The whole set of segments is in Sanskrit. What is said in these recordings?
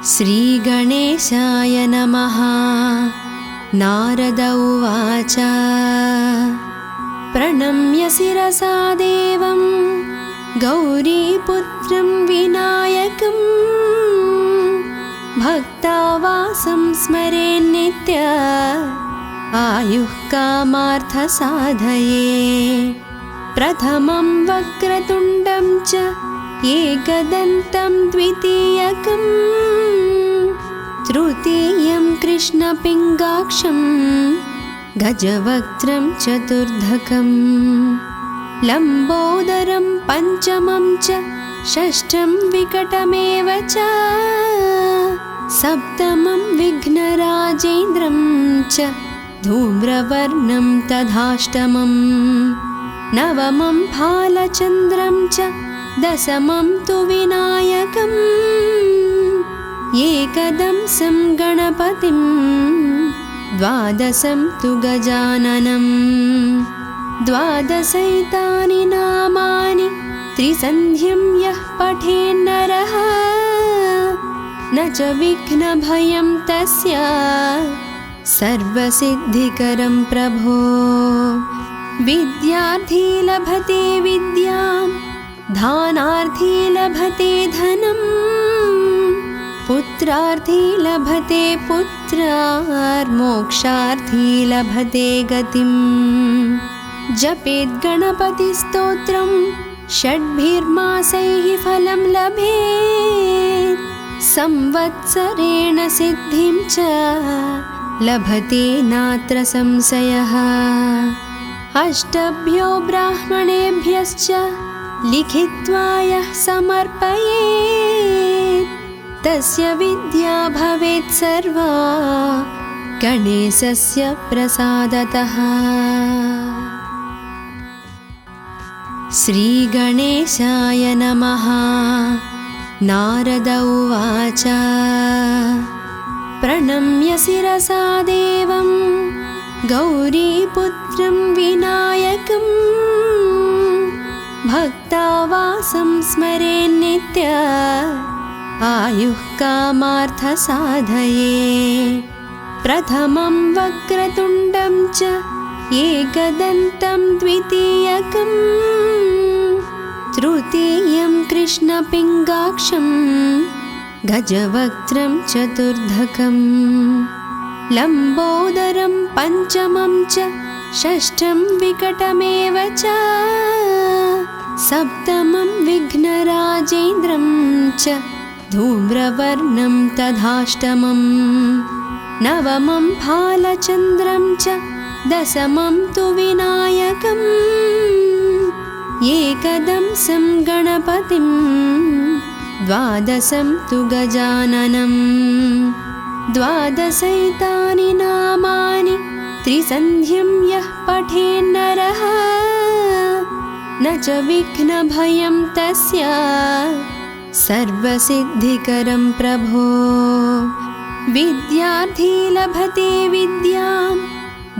श्रीगणेशाय नमः। नारद उवाच प्रणम्य शिरसा देवं गौरीपुत्रं विनायकं भक्तावासं स्मरेन्नित्य आयुः कामार्थसाधये। प्रथमं वक्रतुण्डं च एकदन्तं द्वितीयकं तृतीयं कृष्णपिङ्गाक्षं गजवक्त्रं चतुर्धकं लम्बोदरं पञ्चमं च षष्ठं विकटमेव च सप्तमं विघ्नराजेन्द्रं च धूम्रवर्णं तथाष्टमं नवमं फालचन्द्रं च दशमं तु विनायकम् एकदंसं गणपतिं द्वादशं तु गजाननं द्वादशैतानि नामानि त्रिसन्ध्यं यः पठेन्नरः न च विघ्नभयं तस्य सर्वसिद्धिकरं प्रभो। विद्यार्थी लभते विद्यां धानार्थी लभते धनं पुत्रार्थी लभते पुत्रार्मोक्षार्थी लभते गतिं। जपेद् गणपतिस्तोत्रं षड्भिर्मासैः फलं लभेत् संवत्सरेण सिद्धिं च लभते नात्र संशयः। अष्टभ्यो ब्राह्मणेभ्यश्च लिखित्वा यः समर्पयेत् तस्य विद्या भवेत् सर्वा गणेशस्य प्रसादतः। श्रीगणेशाय नमः। नारद उवाच प्रणम्य शिरसा देवं गौरीपुत्रं विनायकं भक्तावासं स्मरेन्नित्य आयुः कामार्थसाधये। प्रथमं वक्रतुण्डं च एकदन्तं द्वितीयकं तृतीयं कृष्णपिङ्गाक्षं गजवक्त्रं चतुर्धकं लम्बोदरं पञ्चमं च षष्ठं विकटमेव च सप्तमं विघ्नराजेन्द्रं च धूम्रवर्णं तथाष्टमं नवमं फालचन्द्रं च दशमं तु विनायकम् एकदंसं गणपतिं द्वादशं तु गजाननं द्वादशैतानि नामानि त्रिसन्ध्यं यः पठेन्नरः न च विघ्नभयं तस्य सर्वसिद्धिकरं प्रभो। विद्यार्थी लभते विद्यां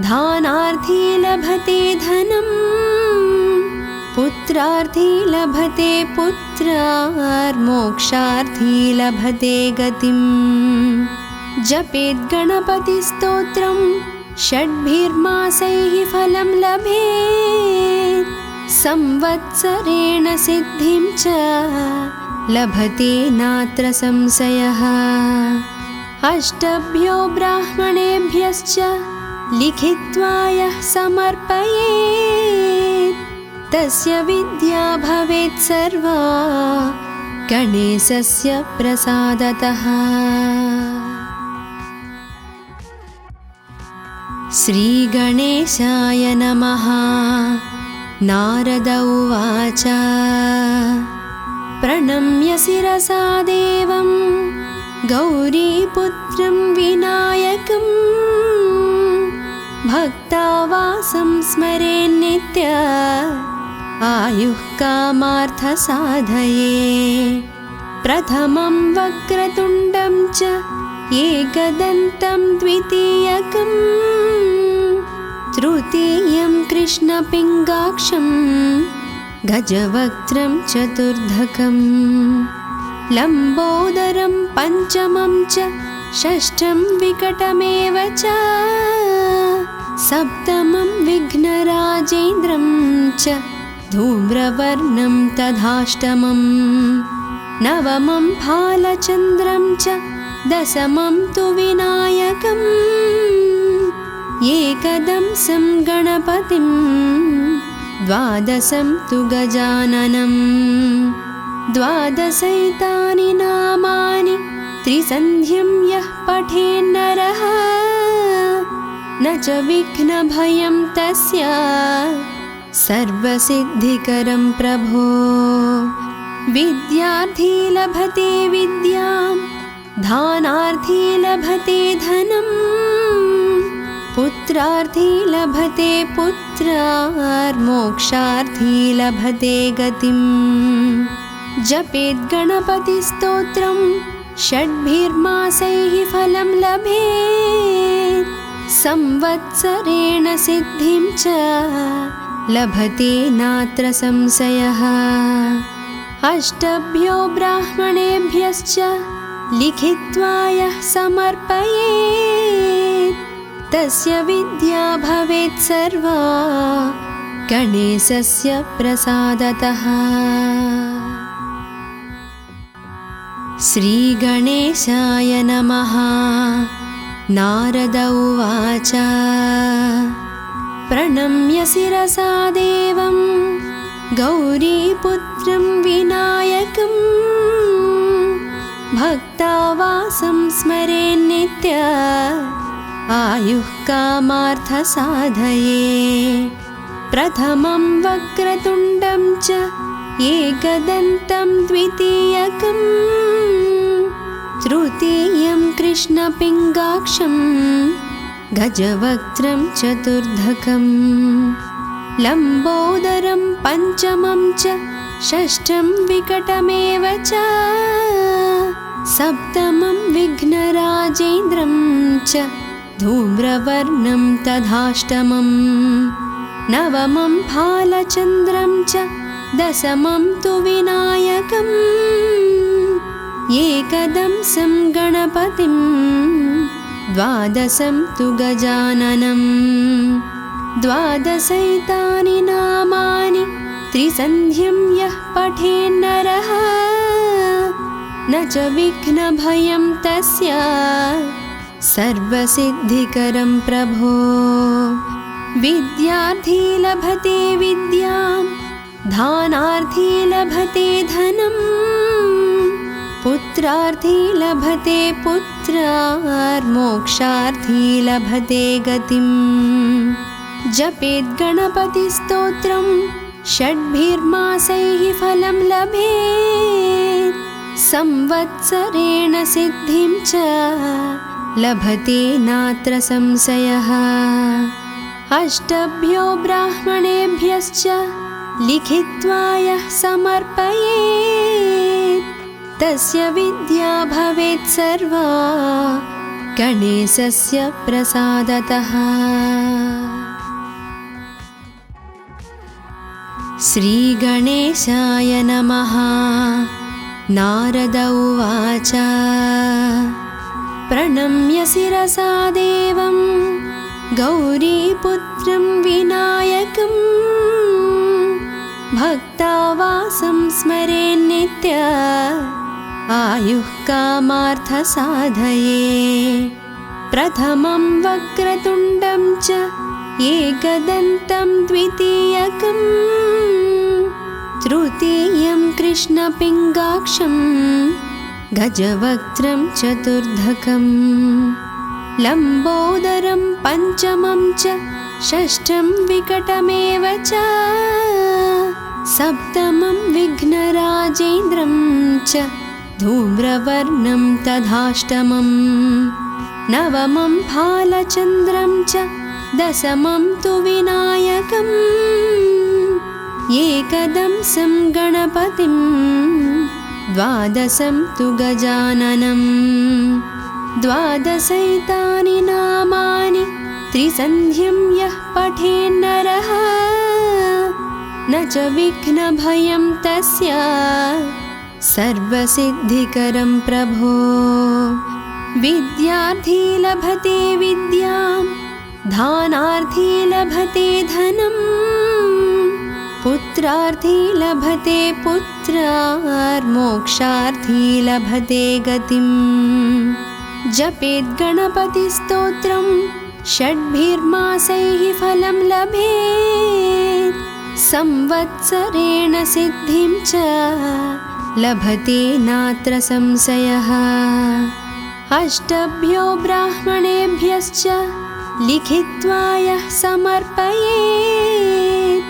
धानार्थी लभते धनं पुत्रार्थी लभते पुत्रार्मोक्षार्थी लभते गतिं। जपेद् गणपतिस्तोत्रं षड्भिर्मासैः फलं लभेत् संवत्सरेण सिद्धिं च लभते नात्र संशयः। अष्टभ्यो ब्राह्मणेभ्यश्च लिखित्वा यः समर्पयेत् तस्य विद्या भवेत् सर्वा गणेशस्य प्रसादतः। श्रीगणेशाय नमः। नारद उवाच प्रणम्य शिरसा देवं गौरीपुत्रं विनायकं भक्तावासं स्मरेन्नित्य आयुः कामार्थसाधये। प्रथमं वक्रतुण्डं च एकदन्तं द्वितीयकं तृतीयं कृष्णपिङ्गाक्षं गजवक्त्रं चतुर्धकं लम्बोदरं पञ्चमं च षष्ठं विकटमेव च सप्तमं विघ्नराजेन्द्रं च धूम्रवर्णं तथाष्टमं नवमं फालचन्द्रं च दशमं तु विनायकम् एकदंसं गणपतिं द्वादशं तु गजाननं द्वादशैतानि नामानि त्रिसन्ध्यं यः पठेन्नरः न च विघ्नभयं तस्य सर्वसिद्धिकरं प्रभो विद्यार्थी लभते विद्यां धानार्थी लभते धनम् पुत्रार्थी लभते पुत्रार्मोक्षार्थी लभते गतिम् जपेत् गणपतिस्तोत्रं षड्भिर्मासैः फलं लभेत् संवत्सरेण सिद्धिं च लभते नात्र संशयः अष्टभ्यो ब्राह्मणेभ्यश्च लिखित्वा यः समर्पयेत् तस्य विद्या भवेत् सर्वा गणेशस्य प्रसादतः। श्रीगणेशाय नमः। नारद उवाच प्रणम्य शिरसा देवं गौरीपुत्रं विनायकं भक्तावासं स्मरेन्नित्य आयुः कामार्थसाधये प्रथमं वक्रतुण्डं च एकदन्तं द्वितीयकं तृतीयं कृष्णपिङ्गाक्षं गजवक्त्रं चतुर्धकं लम्बोदरं पञ्चमं च षष्ठं विकटमेव च सप्तमं विघ्नराजेन्द्रं च धूम्रवर्णं तथाष्टमं नवमं फालचन्द्रं च दशमं तु विनायकम् एकदंसं गणपतिं द्वादशं तु गजाननं द्वादशैतानि नामानि त्रिसन्ध्यं यः पठेन्नरः न च विघ्नभयं तस्य सर्वसिद्धिकरं प्रभो विद्यार्थी लभते विद्यां धानार्थी लभते धनम् पुत्रार्थी लभते पुत्रार्मोक्षार्थी लभते गतिम् जपेत् गणपतिस्तोत्रं षड्भिर्मासैः फलं लभेत् संवत्सरेण सिद्धिं च लभते नात्र संशयः अष्टभ्यो ब्राह्मणेभ्यश्च लिखित्वा यः समर्पयेत् तस्य विद्या भवेत् सर्वा गणेशस्य प्रसादतः। श्रीगणेशाय नमः। नारद उवाच प्रणम्य शिरसा देवं गौरीपुत्रं विनायकं भक्तावासं स्मरेन्नित्य आयुः कामार्थसाधये प्रथमं वक्रतुण्डं च एकदन्तं द्वितीयकं तृतीयं कृष्णपिङ्गाक्षं गजवक्त्रं चतुर्धकं लम्बोदरं पञ्चमं च षष्ठं विकटमेव च सप्तमं विघ्नराजेन्द्रं च धूम्रवर्णं तथाष्टमं नवमं फालचन्द्रं च दशमं तु विनायकम् एकदंसं गणपतिं द्वादशं तु गजाननं द्वादशैतानि नामानि त्रिसन्ध्यं यः पठेन्नरः न च विघ्नभयं तस्य सर्वसिद्धिकरं प्रभो। विद्यार्थी लभते विद्यां, दानार्थी लभते धनं, पुत्रार्थी लभते पुत्रार्मोक्षार्थी लभते गतिम्। जपेत् गणपतिस्तोत्रं षड्भिर्मासैः फलं लभेत्, संवत्सरेण सिद्धिं च लभते नात्र संशयः। अष्टभ्यो ब्राह्मणेभ्यश्च लिखित्वा यः समर्पयेत्,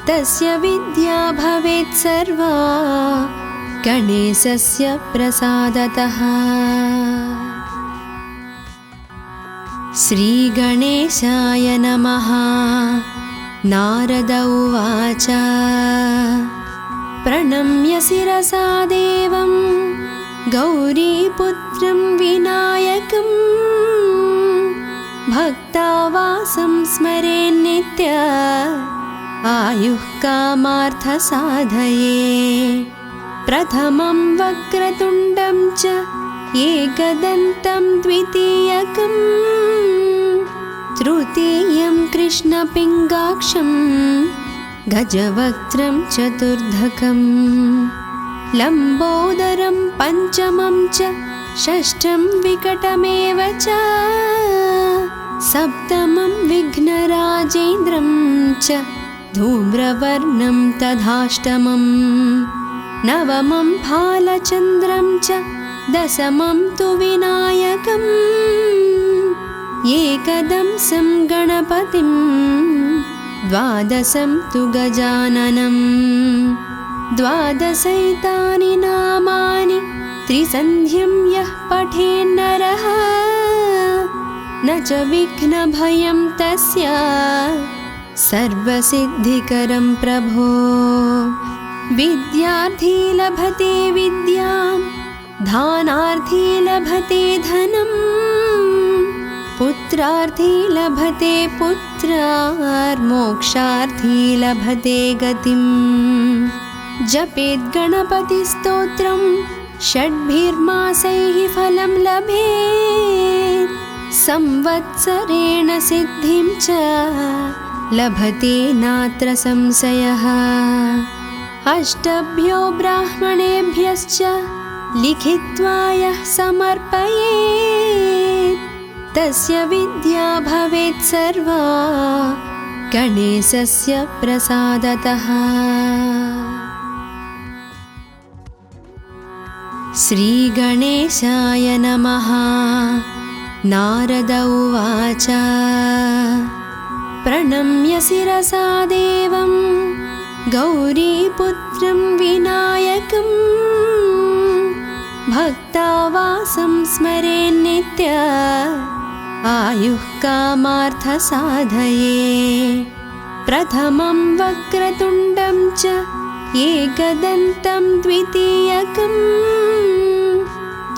तस्य विद्या भवेत् सर्वा गणेशस्य प्रसादतः। श्रीगणेशाय नमः। नारद उवाच प्रणम्य शिरसा देवं गौरीपुत्रं विनायकं, भक्तावासं स्मरेन्नित्य आयुः कामार्थसाधये। प्रथमं वक्रतुण्डं च एकदन्तं द्वितीयकं, तृतीयं कृष्णपिङ्गाक्षं गजवक्त्रं चतुर्धकं, लम्बोदरं पञ्चमं च षष्ठं विकटमेव च, सप्तमं विघ्नराजेन्द्रं च धूम्रवर्णं तथाष्टमं, नवमं भालचन्द्रं च दशमं तु विनायकम्, एकदंसं गणपतिं द्वादशं तु गजाननं। द्वादशैतानि नामानि त्रिसन्ध्यं यः पठेन्नरः, न च विघ्नभयं तस्य सर्वसिद्धिकरं प्रभो। विद्यार्थी लभते विद्यां, दानार्थी लभते धनं, पुत्रार्थी लभते पुत्रार्मोक्षार्थी लभते गतिम्। जपेत् गणपतिस्तोत्रं षड्भिर्मासैः फलं लभेत्, संवत्सरेण सिद्धिं च लभते नात्र संशयः। अष्टभ्यो ब्राह्मणेभ्यश्च लिखित्वा यः समर्पयेत्, तस्य विद्या भवेत् सर्वा गणेशस्य प्रसादतः। श्रीगणेशाय नमः। नारद उवाच प्रणम्य शिरसा देवं गौरीपुत्रं विनायकं, भक्तावासं स्मरेन्नित्य आयुः कामार्थसाधये। प्रथमं वक्रतुण्डं च एकदन्तं द्वितीयकं,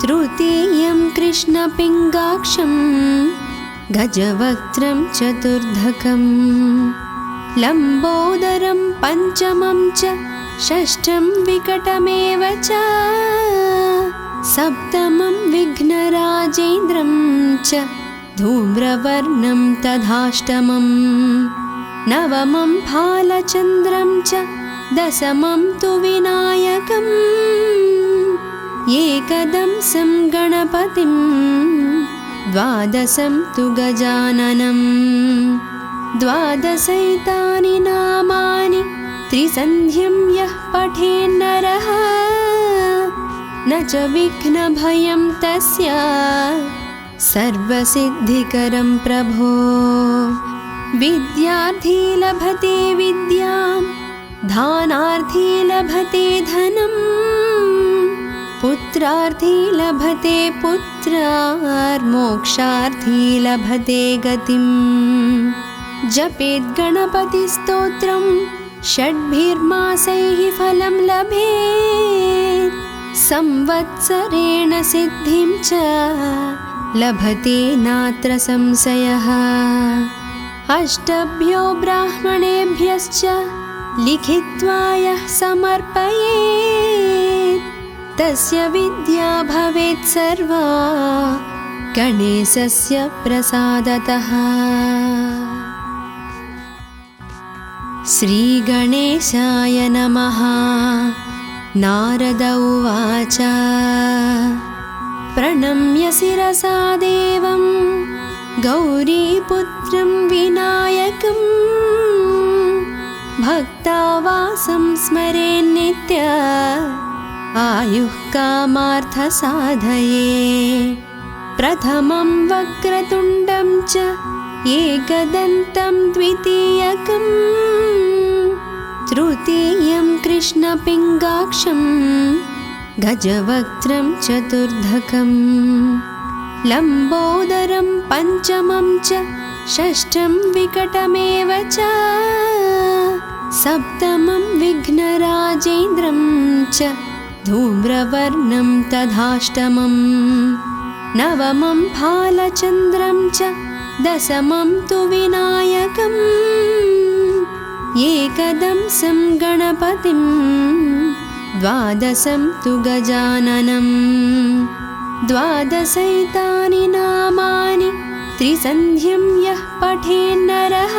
तृतीयं कृष्णपिङ्गाक्षं गजवक्त्रं चतुर्धकं, लम्बोदरं पञ्चमं च षष्ठं विकटमेव च, सप्तमं विघ्नराजेन्द्रं च धूम्रवर्णं तथाष्टमं, नवमं भालचन्द्रं च दशमं तु विनायकम्, एकदंसं गणपतिं द्वादशं तु गजाननं। द्वादशैतानि नामानि त्रिसन्ध्यं यः पठेन्नरः, न च विघ्नभयं तस्य सर्वसिद्धिकरं प्रभो। विद्यार्थी लभते विद्यां, दानार्थी लभते धनं, पुत्रार्थी लभते पुत्रार्मोक्षार्थी लभते गतिम्। जपेत् गणपतिस्तोत्रं षड्भिर्मासैः फलं लभेत्, संवत्सरेण सिद्धिं च लभते नात्र संशयः। अष्टभ्यो ब्राह्मणेभ्यश्च लिखित्वा यः समर्पयेत्, तस्य विद्या भवेत् सर्वा गणेशस्य प्रसादतः। श्रीगणेशाय नमः। नारद उवाच प्रणम्य शिरसा देवं गौरीपुत्रं विनायकं भक्तावासं स्मरेन्नित्य आयुः कामार्थसाधये। प्रथमं वक्रतुण्डं च एकदन्तं द्वितीयकं तृतीयं कृष्णपिङ्गाक्षं गजवक्त्रं चतुर्धकं लम्बोदरं पञ्चमं च षष्ठं विकटमेव च सप्तमं विघ्नराजेन्द्रं च धूम्रवर्णं तथाष्टमं नवमं फालचन्द्रं च दशमं तु विनायकम् एकदंसं गणपतिं द्वादशं तु गजाननं द्वादशैतानि नामानि त्रिसन्ध्यं यः पठेन्नरः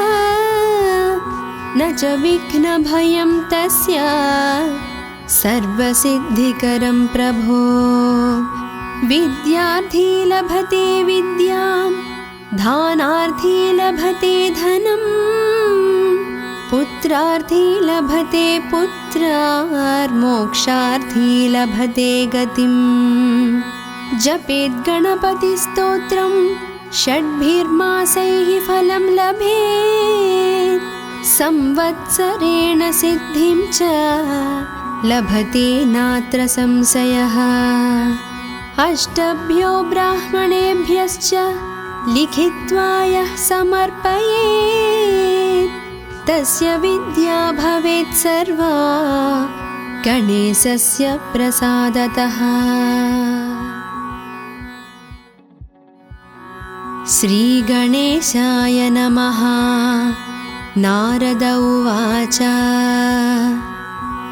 न च विघ्नभयं तस्य सर्वसिद्धिकरं प्रभो। विद्यार्थी लभते विद्यां दानार्थी लभते धनं पुत्रार्थी लभते पुत्रार्मोक्षार्थी लभते गतिं। जपेत् गणपतिस्तोत्रं षड्भिर्मासैः फलं लभेत् संवत्सरेण सिद्धिं च लभते नात्र संशयः। अष्टभ्यो ब्राह्मणेभ्यश्च लिखित्वा यः समर्पयेत् तस्य विद्या भवेत् सर्वा गणेशस्य प्रसादतः। श्रीगणेशाय नमः। नारद उवाच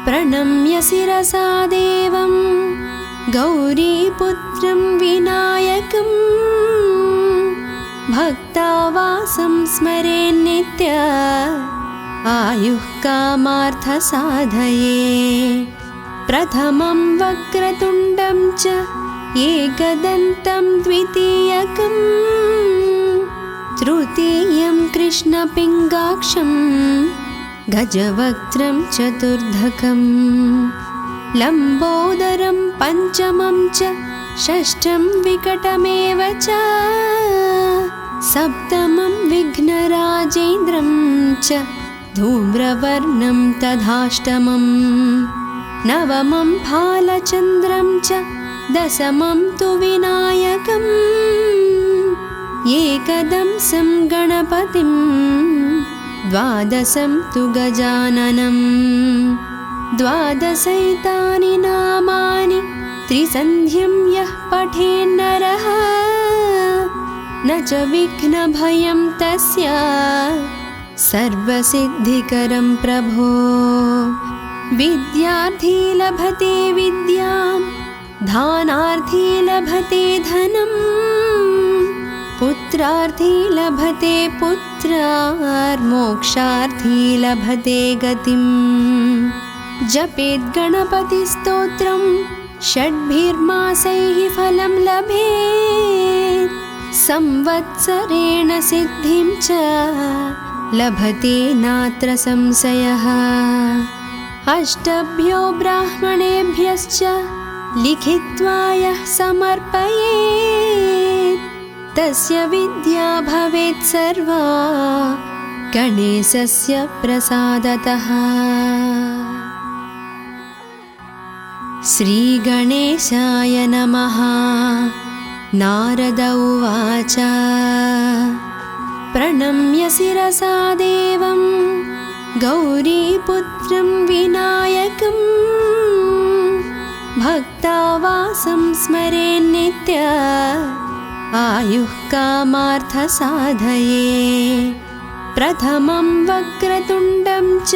प्रणम्य शिरसा देवं गौरीपुत्रं विनायकं भक्तावासं स्मरेन्नित्य आयुः कामार्थसाधये। प्रथमं वक्रतुण्डं च एकदन्तं द्वितीयकं तृतीयं कृष्णपिङ्गाक्षं गजवक्त्रं चतुर्धकं लम्बोदरं पञ्चमं च षष्ठं विकटमेव च सप्तमं विघ्नराजेन्द्रं च धूम्रवर्णं तथाष्टमं नवमं फालचन्द्रं च दशमं तु विनायकम् एकदंसं गणपतिं द्वादशं तु गजाननं द्वादशैतानि नामानि त्रिसन्ध्यं यः पठेन्नरः न च विघ्नभयं तस्य सर्वसिद्धिकरं प्रभो। विद्यार्थी लभते विद्यां दानार्थी लभते धनं पुत्रार्थी लभते पुत्रार्मोक्षार्थी लभते गतिं। जपेत् गणपतिस्तोत्रं षड्भिर्मासैः फलं लभेत् संवत्सरेण सिद्धिं च लभते नात्र संशयः। अष्टभ्यो ब्राह्मणेभ्यश्च लिखित्वा यः समर्पयेत् तस्य विद्या भवेत् सर्वा गणेशस्य प्रसादतः। श्रीगणेशाय नमः। नारद उवाच प्रणम्य शिरसा देवं गौरीपुत्रं विनायकं भक्तावासं स्मरेन्नित्य आयुः कामार्थसाधये। प्रथमं वक्रतुण्डं च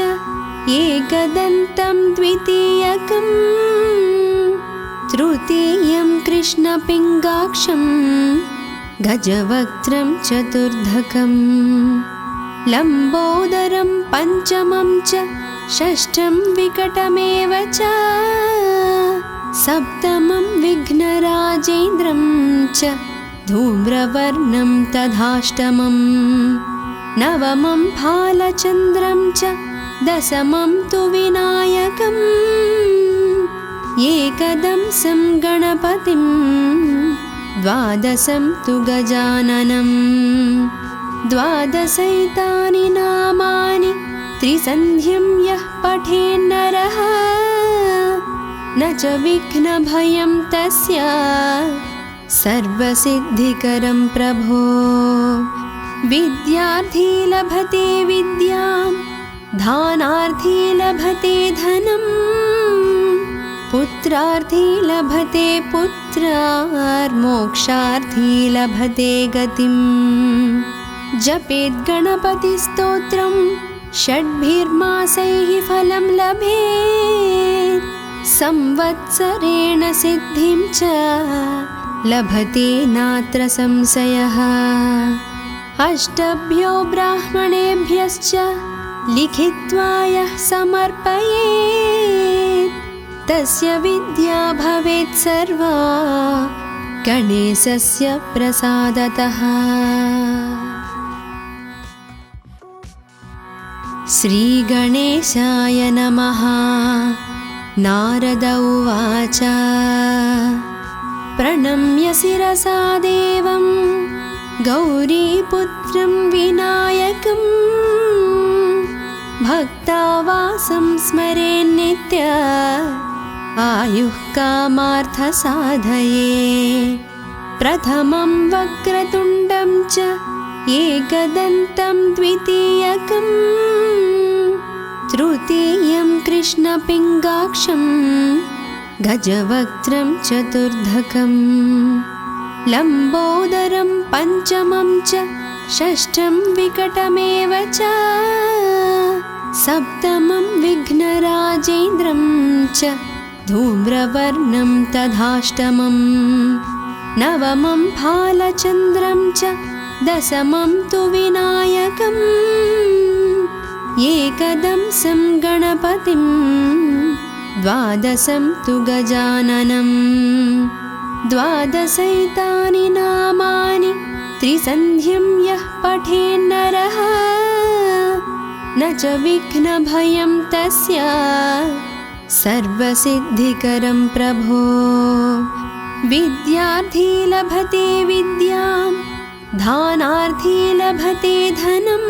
एकदन्तं द्वितीयकं तृतीयं कृष्णपिङ्गाक्षं गजवक्त्रं चतुर्धकं लम्बोदरं पञ्चमं च षष्ठं विकटमेव च सप्तमं विघ्नराजेन्द्रं च धूम्रवर्णं तथाष्टमं नवमं फालचन्द्रं च दशमं तु विनायकम् एकदंसं गणपतिं द्वादशं तु गजाननं द्वादशैतानि नामानि त्रिसन्ध्यं यः पठेन्नरः न च विघ्नभयं तस्य सर्वसिद्धिकरं प्रभो विद्यार्थी लभते विद्यां दानार्थी लभते धनं पुत्रार्थी लभते पुत्रार्मोक्षार्थी लभते गतिं जपेत् गणपतिस्तोत्रं षड्भिर्मासैः फलं लभेत् संवत्सरेण सिद्धिं च लभते नात्र संशयः अष्टभ्यो ब्राह्मणेभ्यश्च लिखित्वा यः समर्पयेत् तस्य विद्या भवेत् सर्वा गणेशस्य प्रसादतः। श्रीगणेशाय नमः। नारद उवाच प्रणम्य शिरसा देवं गौरीपुत्रं विनायकं भक्तावासं स्मरेन्नित्य आयुः कामार्थसाधये प्रथमं वक्रतुण्डं च एकदन्तं द्वितीयकं तृतीयं कृष्णपिङ्गाक्षं गजवक्त्रं चतुर्धकं लम्बोदरं पञ्चमं च षष्ठं विकटमेव च सप्तमं विघ्नराजेन्द्रं च धूम्रवर्णं तथाष्टमं नवमं फालचन्द्रं च दशमं तु विनायकम् एकदंसं गणपतिं द्वादशं तु गजाननं द्वादशैतानि नामानि त्रिसन्ध्यं यः पठेन्नरः न च विघ्नभयं तस्य सर्वसिद्धिकरं प्रभो विद्यार्थी लभते विद्यां दानार्थी लभते धनं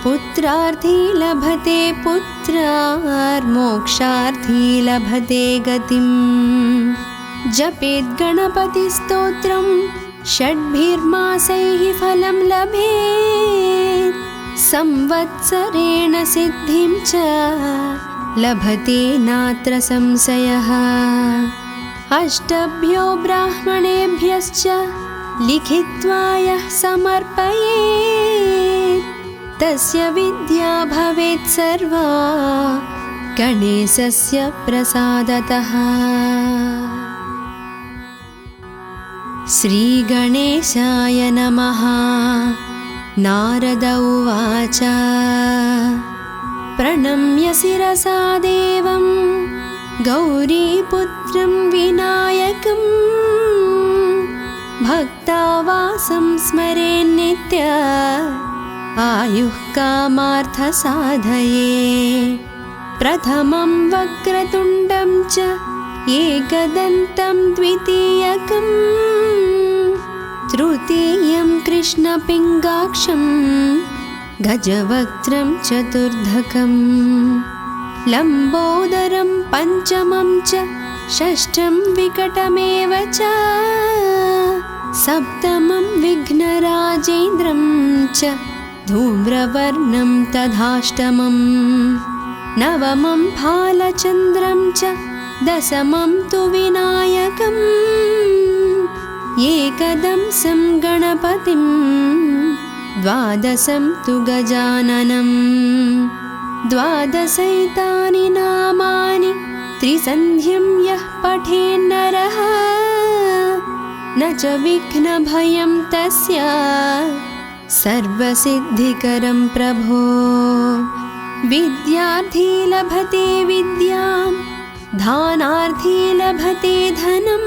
पुत्रार्थी लभते पुत्रार्मोक्षार्थी लभते गतिं जपेत् गणपतिस्तोत्रं षड्भिर्मासैः फलं लभेत् संवत्सरेण सिद्धिं च लभते नात्र संशयः अष्टभ्यो ब्राह्मणेभ्यश्च लिखित्वा यः समर्पयेत् तस्य विद्या भवेत् सर्वा गणेशस्य प्रसादतः। श्रीगणेशाय नमः। नारद उवाच प्रणम्य शिरसा देवं गौरीपुत्रं विनायकं भक्तावासं स्मरेन्नित्य आयुः कामार्थसाधये प्रथमं वक्रतुण्डं च एकदन्तं द्वितीयकं तृतीयं कृष्णपिङ्गाक्षं गजवक्त्रं चतुर्धकं लम्बोदरं पञ्चमं च षष्ठं विकटमेव च सप्तमं विघ्नराजेन्द्रं च धूम्रवर्णं तथाष्टमं नवमं फालचन्द्रं च दशमं तु विनायकम् एकदंसं गणपतिं द्वादशं तु गजाननं द्वादशैतानि नामानि त्रिसन्ध्यं यः पठेन्नरः न च विघ्नभयं तस्य सर्वसिद्धिकरं प्रभो। विद्यार्थी लभते विद्यां धानार्थी लभते धनं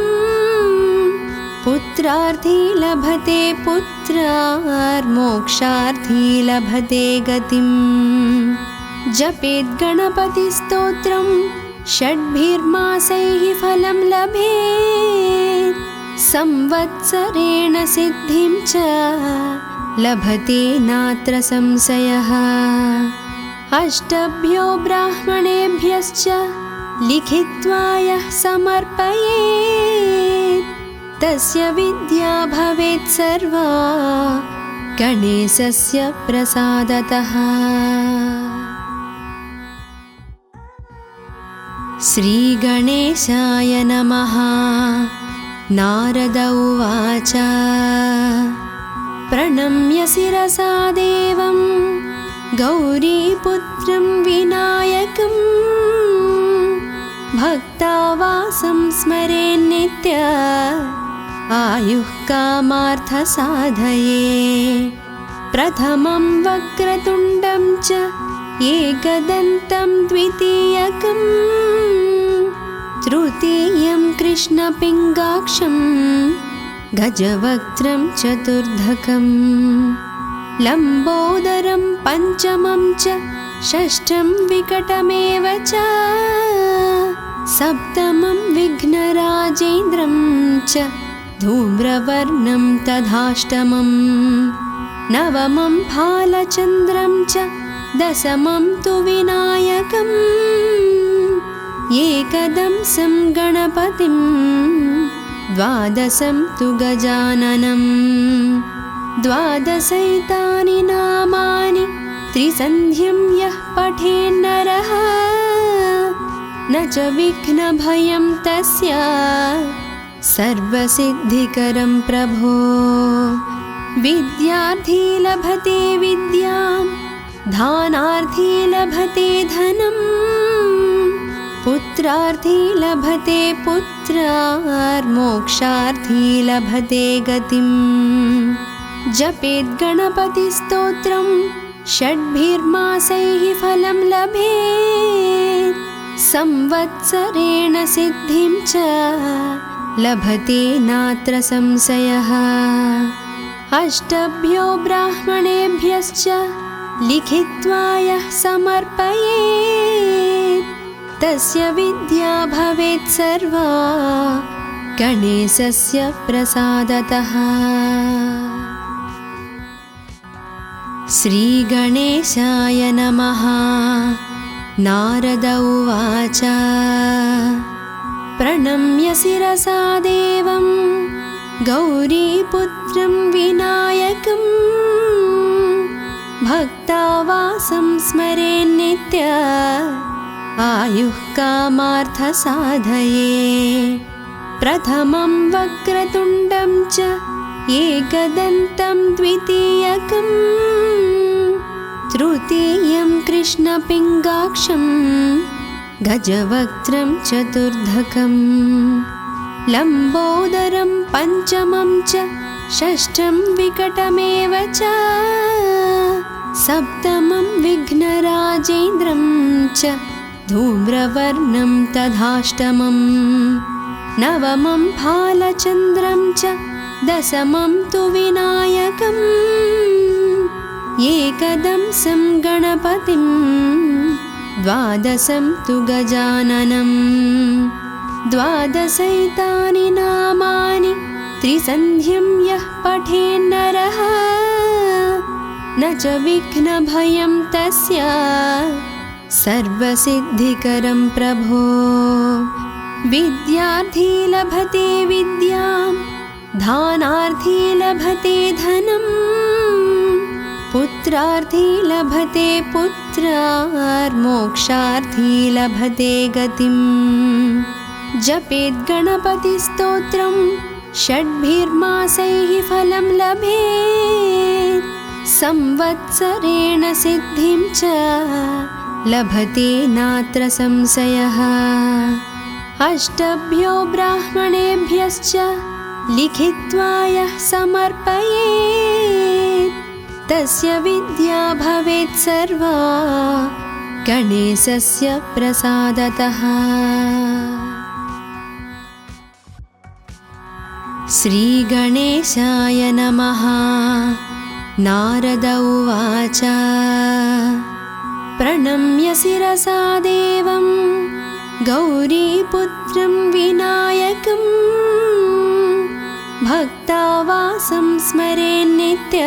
पुत्रार्थी लभते पुत्रार्मोक्षार्थी लभते गतिम्। जपेद् गणपतिस्तोत्रं षड्भिर्मासैः फलं लभेत् संवत्सरेण सिद्धिं च लभते नात्र संशयः। अष्टभ्यो ब्राह्मणेभ्यश्च लिखित्वा यः समर्पयेत् तस्य विद्या भवेत् सर्वा गणेशस्य प्रसादतः। श्रीगणेशाय नमः। नारद उवाच प्रणम्य शिरसा देवं गौरीपुत्रं विनायकं भक्तावासं स्मरेन्नित्य आयुः कामार्थसाधये। प्रथमं वक्रतुण्डं च एकदन्तं द्वितीयकं तृतीयं कृष्णपिङ्गाक्षं गजवक्त्रं चतुर्धकं लम्बोदरं पञ्चमं च षष्ठं विकटमेव च सप्तमं विघ्नराजेन्द्रं च धूम्रवर्णं तथाष्टमं नवमं भालचन्द्रं च दशमं तु विनायकम् एकदंसं गणपतिं द्वादशं तु गजाननं द्वादशैतानि नामानि त्रिसन्ध्यं यः पठेन्नरः न च विघ्नभयं तस्य सर्वसिद्धिकरं प्रभो। विद्यार्थी लभते विद्यां धानार्थी लभते धनं पुत्रार्थी लभते पुत्रार्मोक्षार्थी लभते गतिम्। जपेद् गणपतिस्तोत्रं षड्भिर्मासैः फलं लभेत् संवत्सरेण सिद्धिं च लभते नात्र संशयः। अष्टभ्यो ब्राह्मणेभ्यश्च लिखित्वा यः समर्पयेत् तस्य विद्या भवेत् सर्वा गणेशस्य प्रसादतः। श्रीगणेशाय नमः। नारद उवाच प्रणम्य शिरसा देवं गौरीपुत्रं विनायकं भक्तावासं स्मरेन्नित्य आयुः कामार्थसाधये। प्रथमं वक्रतुण्डं च एकदन्तं द्वितीयकं तृतीयं कृष्णपिङ्गाक्षं गजवक्त्रं चतुर्धकं लम्बोदरं पञ्चमं च षष्ठं विकटमेव च सप्तमं विघ्नराजेन्द्रं च धूम्रवर्णं तथाष्टमं नवमं भालचन्द्रं च दशमं तु विनायकम् एकदंसं गणपतिं द्वादशं तु गजाननं द्वादशैतानि नामानि त्रिसन्ध्यं यः पठेन्नरः न च विघ्नभयं तस्य सर्वसिद्धिकरं प्रभो। विद्यार्थी लभते विद्यां धानार्थी लभते धनं पुत्रार्थी लभते पुत्रार्मोक्षार्थी लभते गतिम्। जपेद् गणपतिस्तोत्रं षड्भिर्मासैः फलं लभेत् संवत्सरेण सिद्धिं च लभते नात्र संशयः। अष्टभ्यो ब्राह्मणेभ्यश्च लिखित्वा यः समर्पयेत् तस्य विद्या भवेत् सर्वा गणेशस्य प्रसादतः। श्रीगणेशाय नमः। नारद उवाच प्रणम्य शिरसा देवं गौरीपुत्रं विनायकं भक्तावासं स्मरेन्नित्य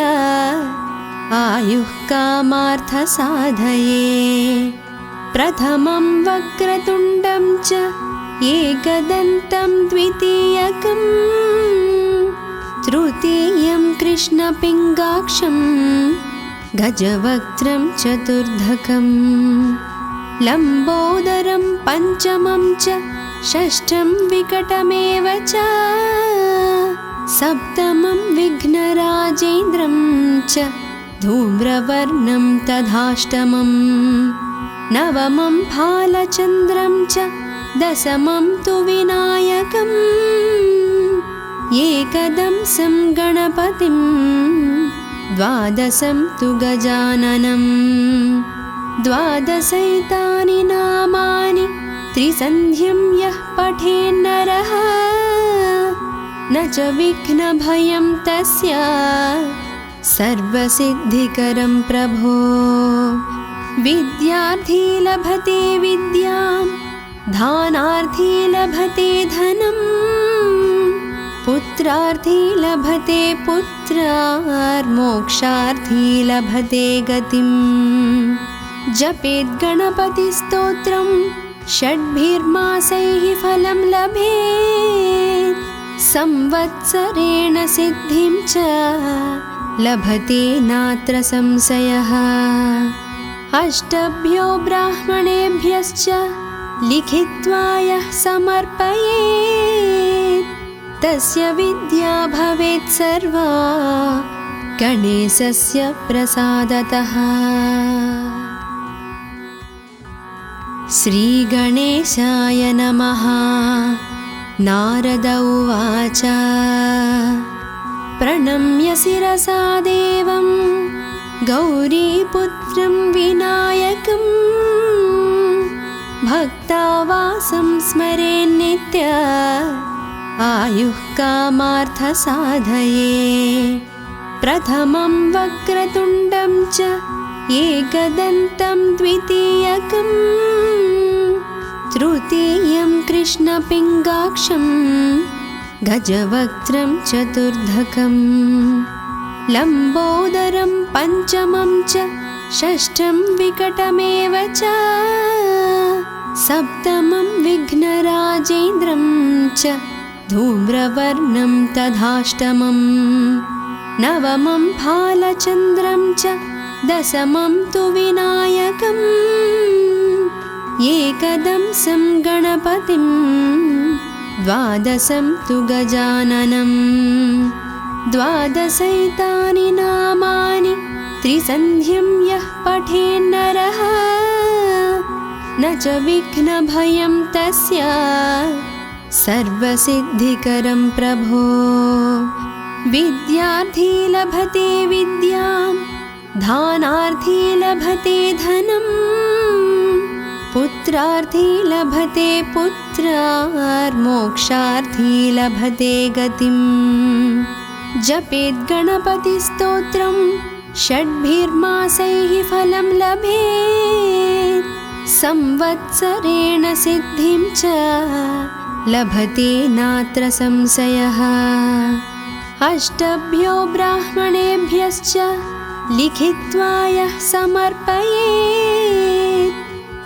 आयुः कामार्थसाधये। प्रथमं वक्रतुण्डं च एकदन्तं द्वितीयकं तृतीयं कृष्णपिङ्गाक्षं गजवक्त्रं चतुर्धकं लम्बोदरं पञ्चमं च षष्ठं विकटमेव च सप्तमं विघ्नराजेन्द्रं च धूम्रवर्णं तथाष्टमं नवमं भालचन्द्रं च दशमं तु विनायकम् एकदंसं गणपतिं द्वादशं तु गजाननं। द्वादशैतानि नामानि त्रिसन्ध्यं यः पठेन्नरः न च विघ्नभयं तस्य सर्वसिद्धिकरं प्रभो। विद्यार्थी लभते विद्यां दानार्थी लभते धनं पुत्रार्थी लभते पुत्रार्मोक्षार्थी लभते गतिं। जपेत् गणपतिस्तोत्रं षड्भिर्मासैः फलं लभेत् संवत्सरेण सिद्धिं च लभते नात्र संशयः। अष्टभ्यो ब्राह्मणेभ्यश्च लिखित्वा यः समर्पयेत् तस्य विद्या भवेत् सर्वा गणेशस्य प्रसादतः। श्रीगणेशाय नमः। नारद उवाच प्रणम्य शिरसा देवं गौरीपुत्रं विनायकं भक्तावासं स्मरेन्नित्य आयुः कामार्थसाधये। प्रथमं वक्रतुण्डं च एकदन्तं द्वितीयकं तृतीयं कृष्णपिङ्गाक्षं गजवक्त्रं चतुर्धकं लम्बोदरं पञ्चमं च षष्ठं विकटमेव च सप्तमं विघ्नराजेन्द्रं च धूम्रवर्णं तथाष्टमं नवमं भालचन्द्रं च दशमं तु विनायकम् एकदंसं गणपतिं द्वादशं तु गजाननं। द्वादशैतानि नामानि त्रिसन्ध्यं यः पठेन्नरः न च विघ्नभयं तस्य सर्वसिद्धिकरं प्रभो। विद्यार्थी लभते विद्यां दानार्थी लभते धनं पुत्रार्थी लभते पुत्रार्मोक्षार्थी लभते गतिं। जपेत् गणपतिस्तोत्रं षड्भिर्मासैः फलं लभेत् संवत्सरेण सिद्धिं च लभते नात्र संशयः। अष्टभ्यो ब्राह्मणेभ्यश्च लिखित्वा यः समर्पयेत्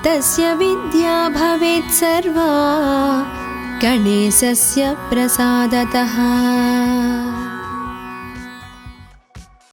तस्य विद्या भवेत् सर्वा गणेशस्य प्रसादतः।